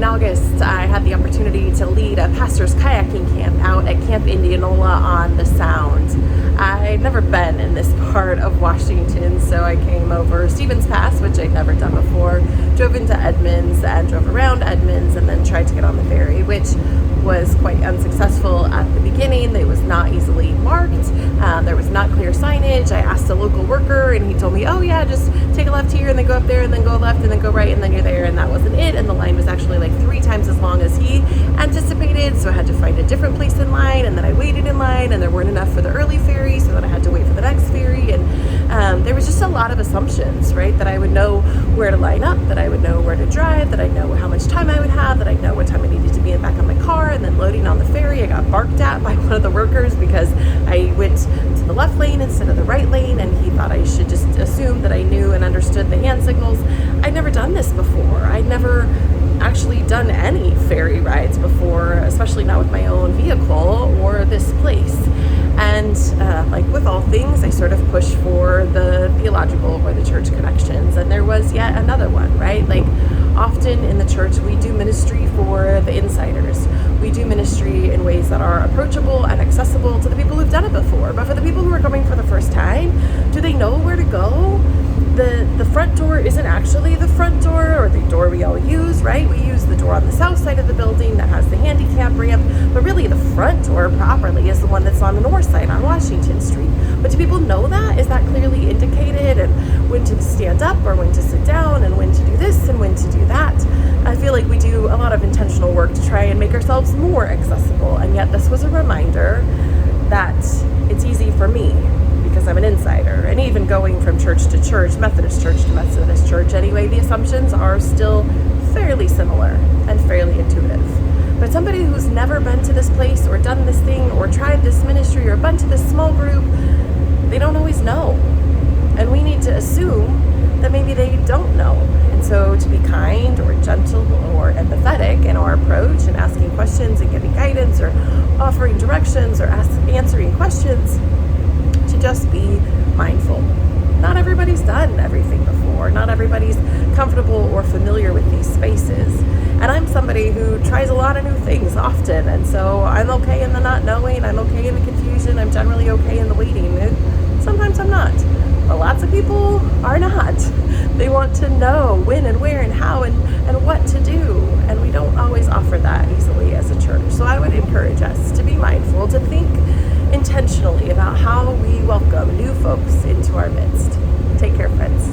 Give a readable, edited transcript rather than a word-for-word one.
August, I had the opportunity to lead a pastor's kayaking camp out at Camp Indianola on the Sound. I'd never been in this part of Washington, so I came over Stevens Pass, which I'd never done before, drove into Edmonds and drove around Edmonds, and then tried to get on the ferry, which was quite unsuccessful at the beginning. It was not easily marked. There was not clear signage. I asked a local worker and he told me, oh yeah, just take a left here and then go up there and then go left and then go right and then you're there, and that wasn't it. And the line was actually like 3 times as long as he anticipated, so I had to find a different place in line, and then I waited in line and there weren't enough for the early ferry, so then I had to wait for the next ferry. And there was just a lot of assumptions, right? That I would know where to line up, that I would know where to drive, that I know how much time I would have, that I know what time I needed to be back on my car. And then loading on the ferry, I got barked at by one of the workers because I went to the left lane instead of the right lane, and he thought I should just assume that I knew and understood the hand signals. I'd never done this before. I'd never actually done any ferry rides before, especially not with my own vehicle or this place. And like with all things, I sort of push for the theological or the church connections, and there was yet another one, right? Like often in the church, we do ministry for the insiders. We do ministry in ways that are approachable and accessible to the people who've done it before. But for the people who are coming for the first time, do they know where to go? The front door isn't actually the front door or the door we all use, right? We use the door on the south side of the building that has the handicap ramp, but really the front door properly is the one that's on the north side on Washington Street. But do people know that? Is that clearly indicated? And when to stand up or when to sit down and when to do this and when to do that? I feel like we do a lot of intentional work to try and make ourselves more accessible, and yet this was a reminder that it's easy for me because I'm an insider. And even going from church to church, Methodist church to Methodist church anyway, the assumptions are still fairly similar and fairly intuitive. But somebody who's never been to this place or done this thing or tried this ministry or been to this small group, they don't always know. And we need to assume that maybe they don't know. And so to be kind or gentle or empathetic in our approach and asking questions and giving guidance or offering directions or answering questions, to just be mindful. Not everybody's done everything before. Not everybody's comfortable or familiar with these spaces. And I'm somebody who tries a lot of new things often. And so I'm okay in the not knowing. I'm okay in the confusion. I'm generally okay in the waiting. Sometimes I'm not. But lots of people are not. They want to know when and where and how and what to do. And we don't always offer that easily as a church. So I would encourage us to be mindful, to think intentionally about how we welcome new folks into our midst. Take care, friends.